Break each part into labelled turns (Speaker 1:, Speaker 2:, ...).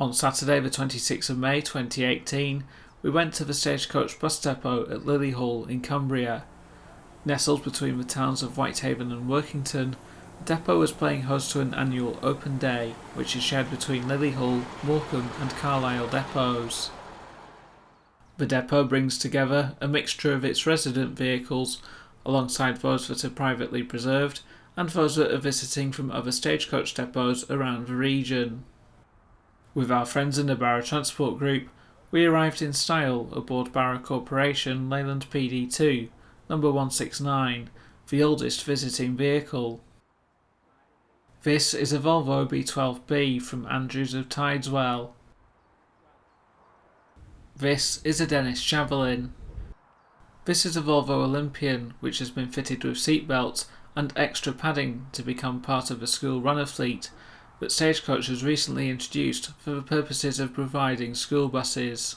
Speaker 1: On Saturday the 26th of May 2018, we went to the Stagecoach Bus Depot at Lillyhall in Cumbria. Nestled between the towns of Whitehaven and Workington, the depot was playing host to an annual open day, which is shared between Lillyhall, Morecambe and Carlisle depots. The depot brings together a mixture of its resident vehicles, alongside those that are privately preserved, and those that are visiting from other stagecoach depots around the region. With our friends in the Barrow Transport Group, we arrived in style aboard Barrow Corporation Leyland PD2, number 169, the oldest visiting vehicle. This is a Volvo B12B from Andrews of Tideswell. This is a Dennis Javelin. This is a Volvo Olympian which has been fitted with seatbelts and extra padding to become part of the school runner fleet that Stagecoach has recently introduced for the purposes of providing school buses.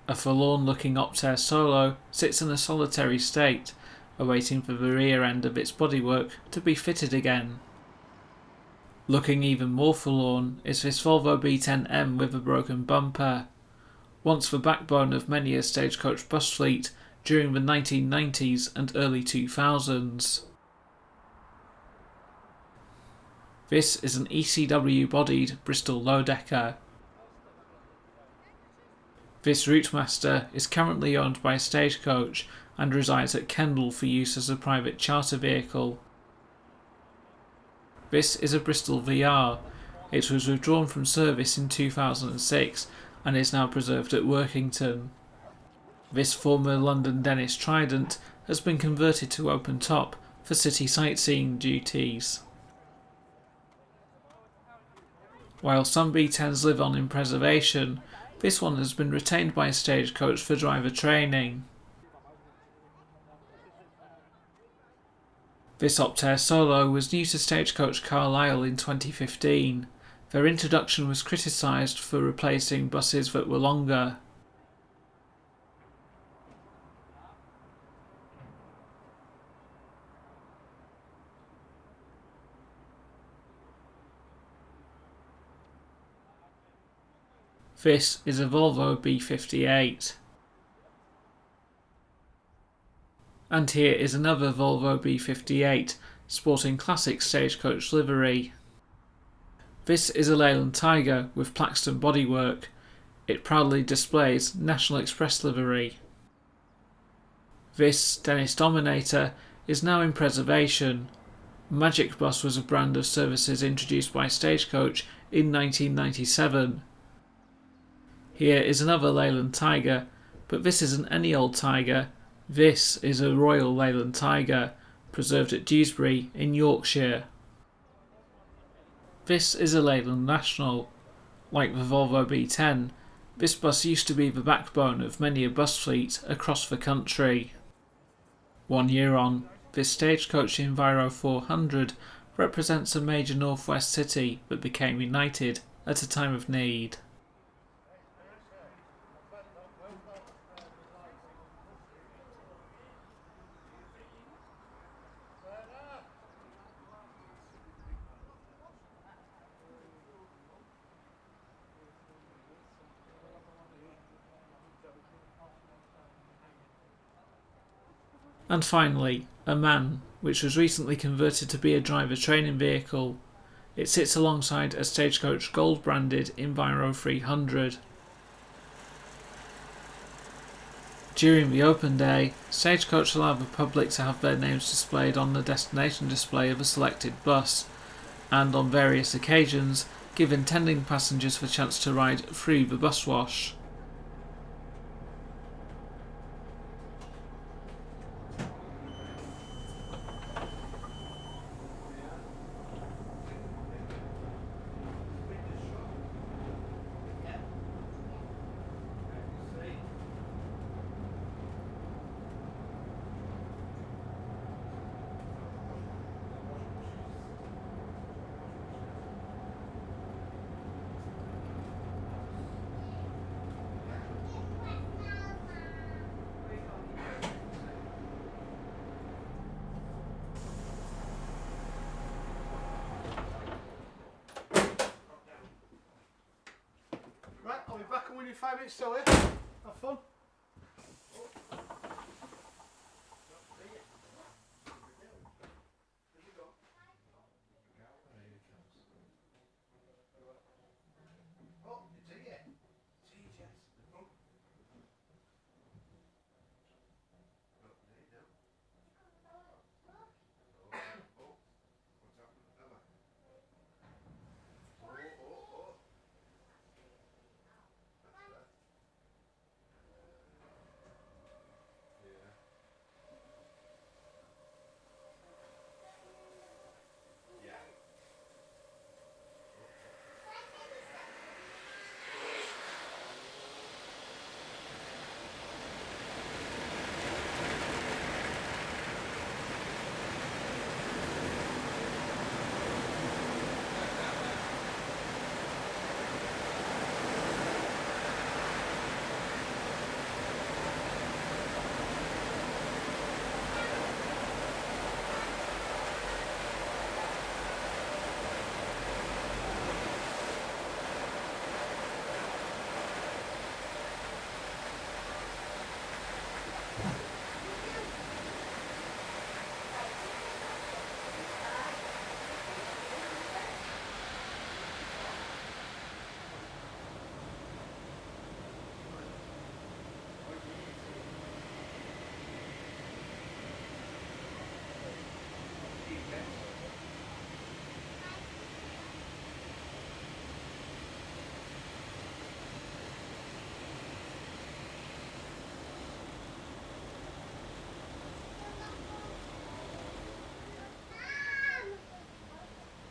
Speaker 1: A forlorn-looking Optare Solo sits in a solitary state, awaiting for the rear end of its bodywork to be fitted again. Looking even more forlorn is this Volvo B10M with a broken bumper, once the backbone of many a stagecoach bus fleet during the 1990s and early 2000s. This is an ECW-bodied Bristol low-decker. This Routemaster is currently owned by Stagecoach and resides at Kendal for use as a private charter vehicle. This is a Bristol VR. It was withdrawn from service in 2006 and is now preserved at Workington. This former London Dennis Trident has been converted to open top for city sightseeing duties. While some B10s live on in preservation, this one has been retained by Stagecoach for driver training. This Optare Solo was new to Stagecoach Carlisle in 2015. Their introduction was criticised for replacing buses that were longer. This is a Volvo B58. And here is another Volvo B58, sporting classic Stagecoach livery. This is a Leyland Tiger with Plaxton bodywork. It proudly displays National Express livery. This Dennis Dominator is now in preservation. Magic Bus was a brand of services introduced by Stagecoach in 1997. Here is another Leyland Tiger, but this isn't any old Tiger. This is a Royal Leyland Tiger, preserved at Dewsbury in Yorkshire. This is a Leyland National. Like the Volvo B10, this bus used to be the backbone of many a bus fleet across the country. 1 year on, this Stagecoach Enviro 400 represents a major northwest city that became united at a time of need. And finally, a MAN, which was recently converted to be a driver training vehicle. It sits alongside a Stagecoach Gold branded Enviro 300. During the open day, Stagecoach allow the public to have their names displayed on the destination display of a selected bus, and on various occasions give intending passengers the chance to ride through the bus wash.
Speaker 2: be 5 minutes till here. Have fun.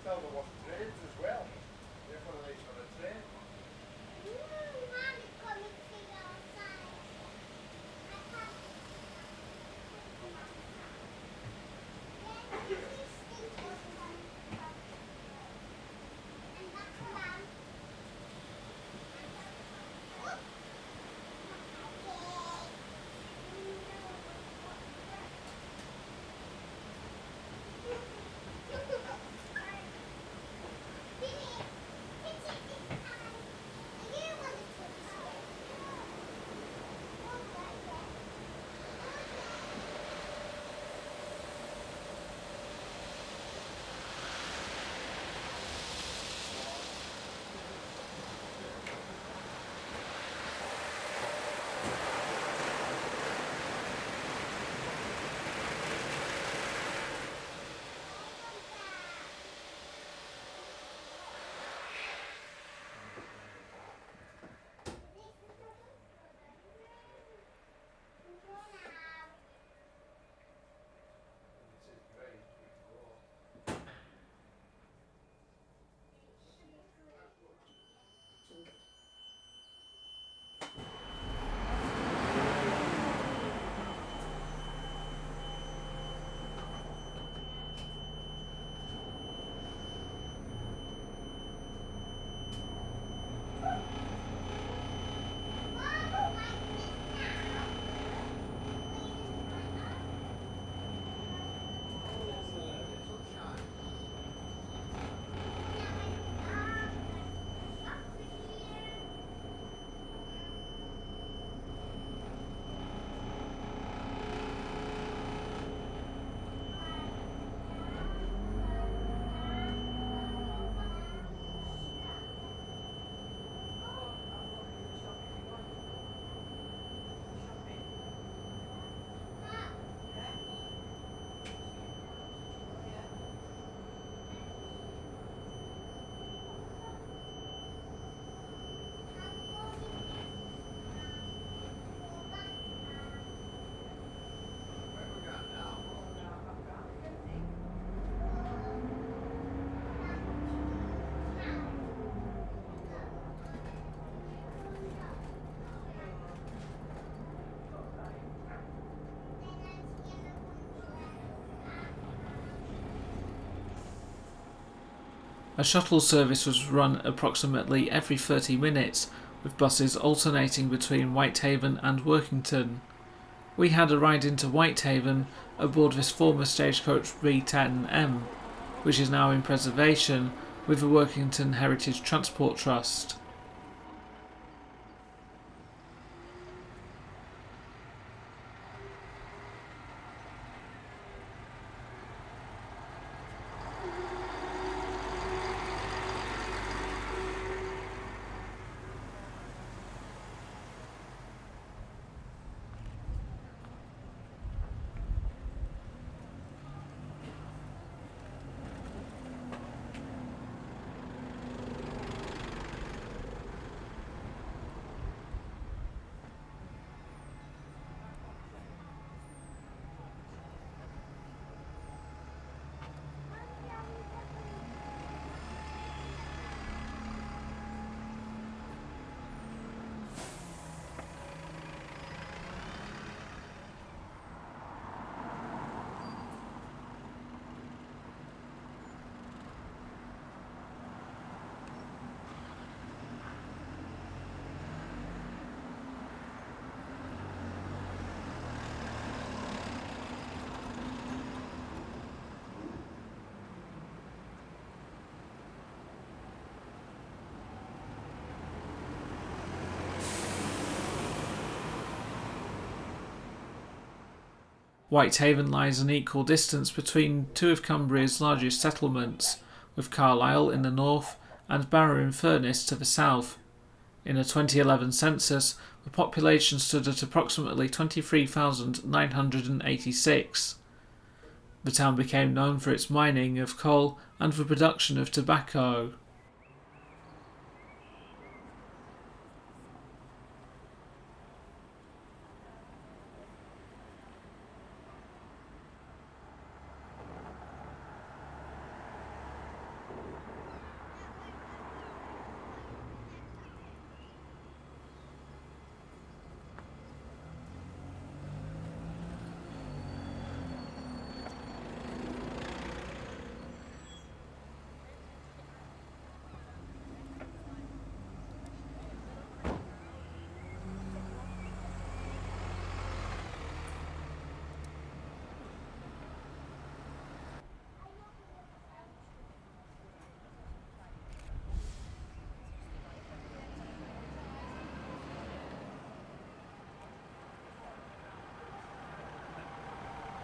Speaker 2: Tell them what trains as well. They're one of these on a train.
Speaker 1: A shuttle service was run approximately every 30 minutes, with buses alternating between Whitehaven and Workington. We had a ride into Whitehaven aboard this former Stagecoach B10M, which is now in preservation with the Workington Heritage Transport Trust. Whitehaven lies an equal distance between two of Cumbria's largest settlements, with Carlisle in the north and Barrow-in-Furness to the south. In a 2011 census, the population stood at approximately 23,986. The town became known for its mining of coal and the production of tobacco.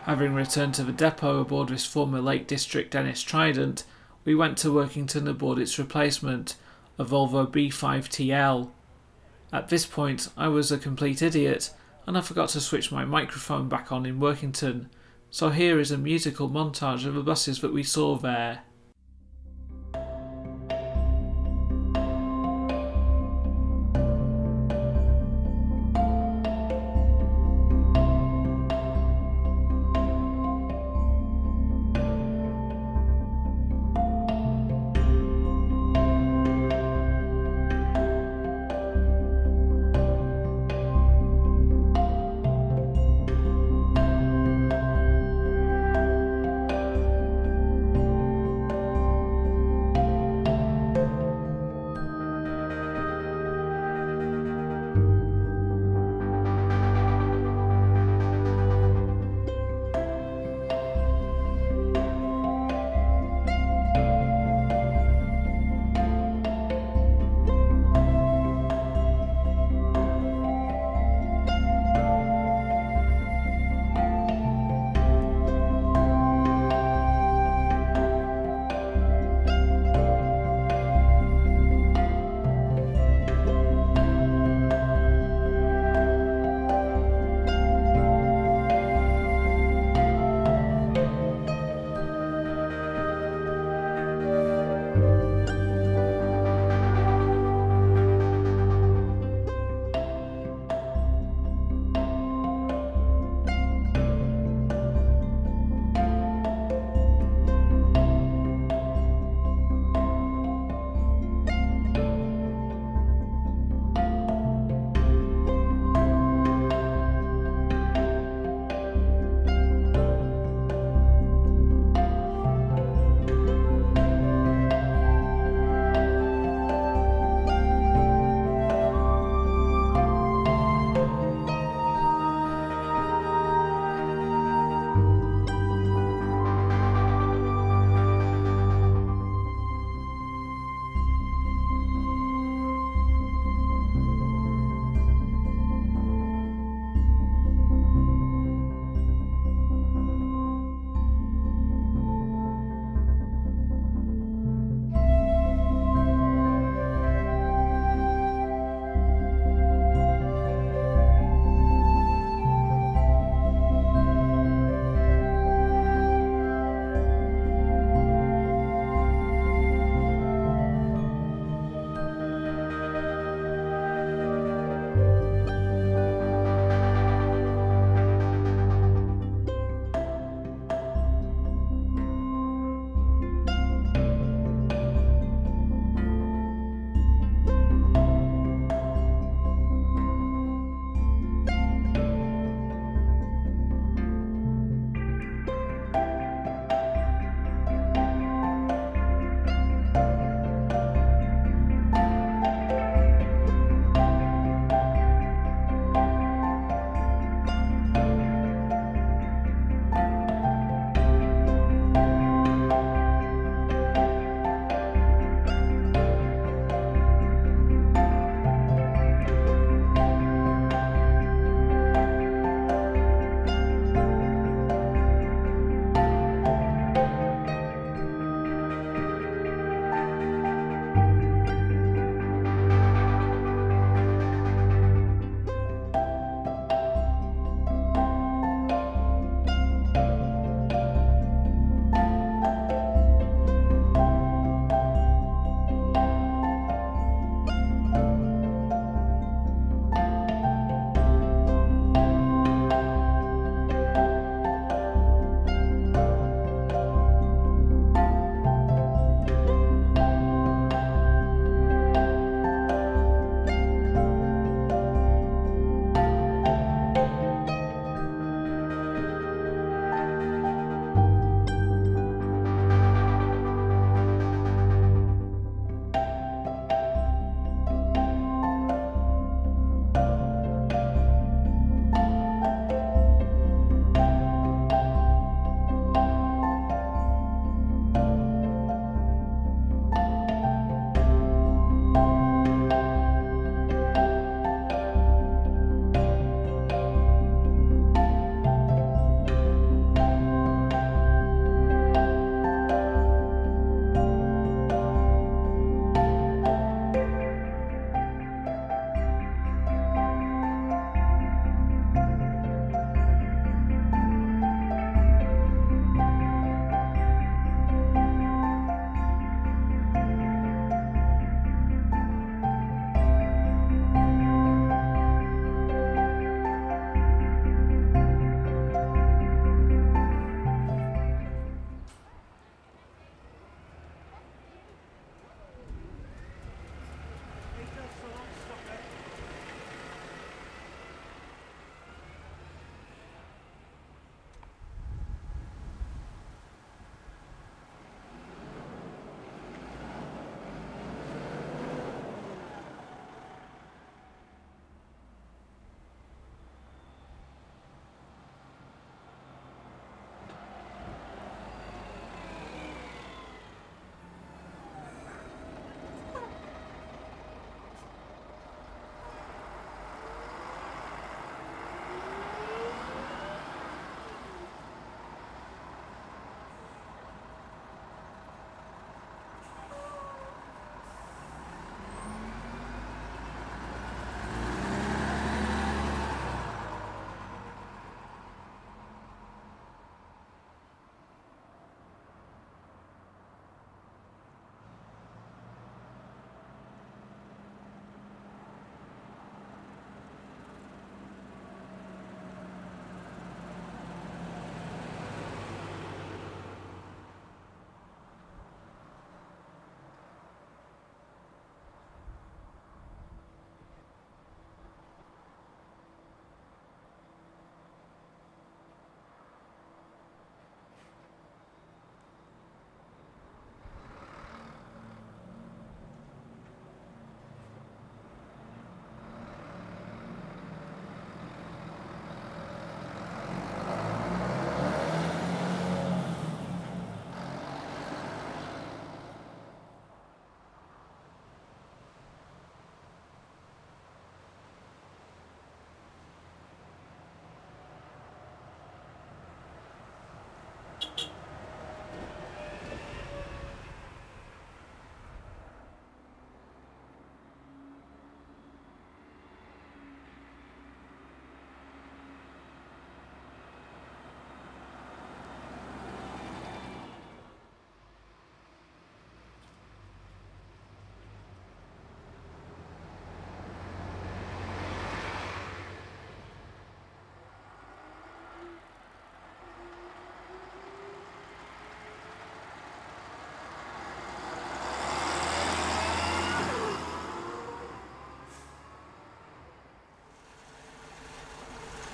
Speaker 1: Having returned to the depot aboard this former Lake District Dennis Trident, we went to Workington aboard its replacement, a Volvo B5TL. At this point, I was a complete idiot, and I forgot to switch my microphone back on in Workington, so here is a musical montage of the buses that we saw there.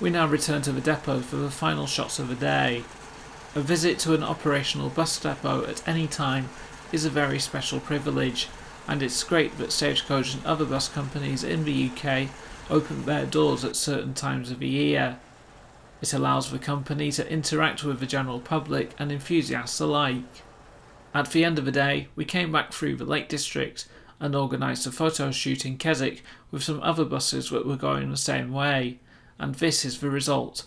Speaker 1: We now return to the depot for the final shots of the day. A visit to an operational bus depot at any time is a very special privilege, and it's great that Stagecoach and other bus companies in the UK open their doors at certain times of the year. It allows the company to interact with the general public and enthusiasts alike. At the end of the day, we came back through the Lake District and organised a photo shoot in Keswick with some other buses that were going the same way, and this is the result.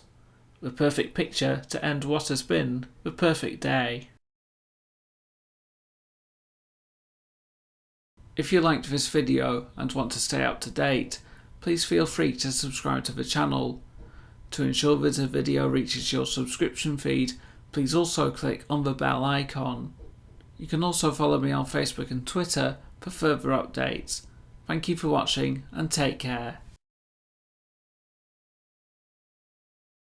Speaker 1: The perfect picture to end what has been the perfect day. If you liked this video and want to stay up to date, please feel free to subscribe to the channel. To ensure that a video reaches your subscription feed, please also click on the bell icon. You can also follow me on Facebook and Twitter for further updates. Thank you for watching and take care.